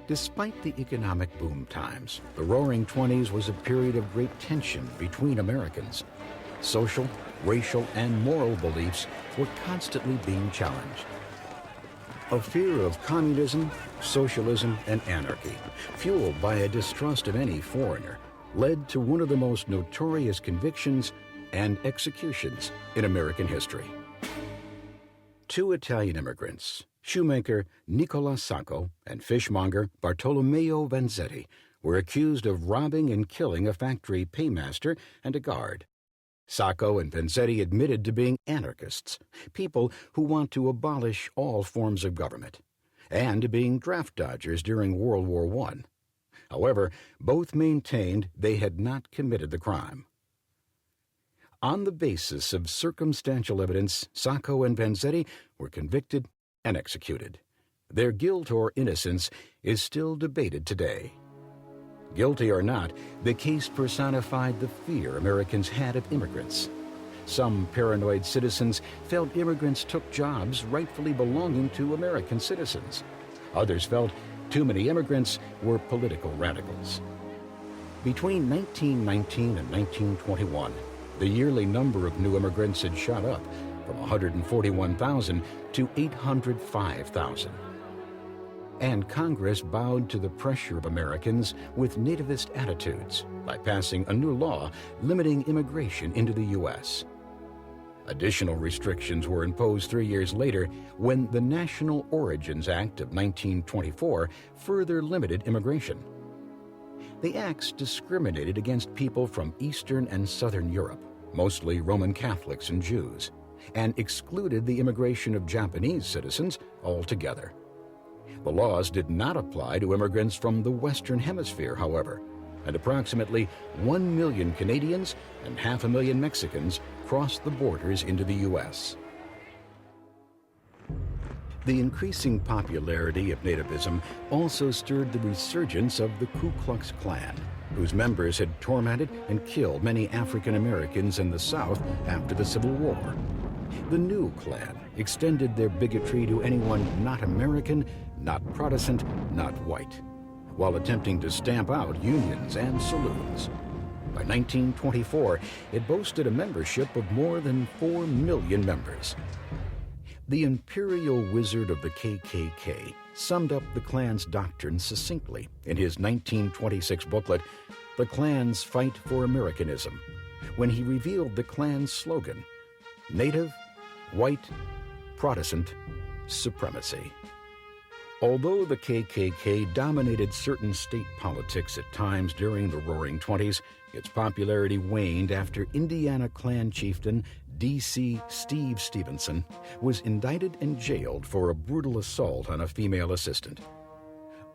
Despite the economic boom times, the Roaring Twenties was a period of great tension between Americans. Social, racial, and moral beliefs were constantly being challenged. A fear of communism, socialism, and anarchy, fueled by a distrust of any foreigner, led to one of the most notorious convictions and executions in American history. Two Italian immigrants, shoemaker Nicola Sacco and fishmonger Bartolomeo Vanzetti, were accused of robbing and killing a factory paymaster and a guard. Sacco and Vanzetti admitted to being anarchists, people who want to abolish all forms of government, and to being draft dodgers during World War I. However, both maintained they had not committed the crime. On the basis of circumstantial evidence, Sacco and Vanzetti were convicted and executed. Their guilt or innocence is still debated today. Guilty or not, the case personified the fear Americans had of immigrants. Some paranoid citizens felt immigrants took jobs rightfully belonging to American citizens. Others felt too many immigrants were political radicals. Between 1919 and 1921, the yearly number of new immigrants had shot up from 141,000 to 805,000. And Congress bowed to the pressure of Americans with nativist attitudes by passing a new law limiting immigration into the U.S. Additional restrictions were imposed 3 years later when the National Origins Act of 1924 further limited immigration. The acts discriminated against people from Eastern and Southern Europe, mostly Roman Catholics and Jews, and excluded the immigration of Japanese citizens altogether. The laws did not apply to immigrants from the Western Hemisphere, however, and approximately 1 million Canadians and 500,000 Mexicans crossed the borders into the U.S. The increasing popularity of nativism also stirred the resurgence of the Ku Klux Klan, whose members had tormented and killed many African Americans in the South after the Civil War. The new Klan extended their bigotry to anyone not American, not Protestant, not white, while attempting to stamp out unions and saloons. By 1924, it boasted a membership of more than 4 million members. The imperial wizard of the KKK summed up the Klan's doctrine succinctly in his 1926 booklet, The Klan's Fight for Americanism, when he revealed the Klan's slogan, Native, White, Protestant, Supremacy. Although the KKK dominated certain state politics at times during the Roaring Twenties, its popularity waned after Indiana Klan chieftain D.C. Steve Stevenson was indicted and jailed for a brutal assault on a female assistant.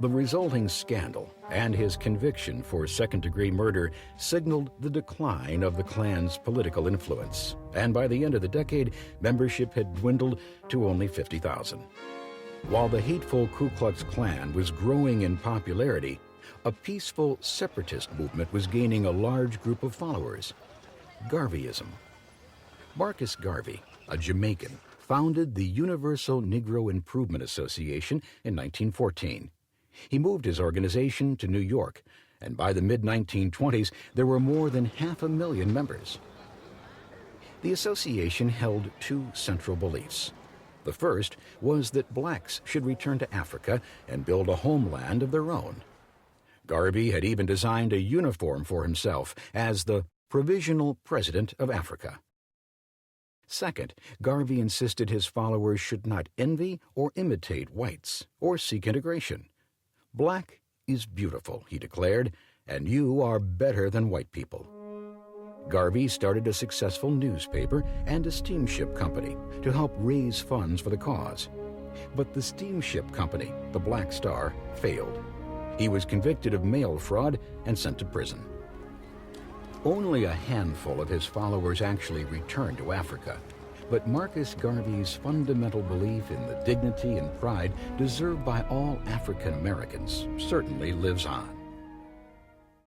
The resulting scandal and his conviction for second-degree murder signaled the decline of the Klan's political influence, and by the end of the decade, membership had dwindled to only 50,000. While the hateful Ku Klux Klan was growing in popularity, a peaceful separatist movement was gaining a large group of followers, Garveyism. Marcus Garvey, a Jamaican, founded the Universal Negro Improvement Association in 1914. He moved his organization to New York, and by the mid-1920s, there were more than 500,000 members. The association held two central beliefs. The first was that blacks should return to Africa and build a homeland of their own. Garvey had even designed a uniform for himself as the Provisional President of Africa. Second, Garvey insisted his followers should not envy or imitate whites or seek integration. Black is beautiful, he declared, and you are better than white people. Garvey started a successful newspaper and a steamship company to help raise funds for the cause. But the steamship company, the Black Star, failed. He was convicted of mail fraud and sent to prison. Only a handful of his followers actually returned to Africa, but Marcus Garvey's fundamental belief in the dignity and pride deserved by all African Americans certainly lives on.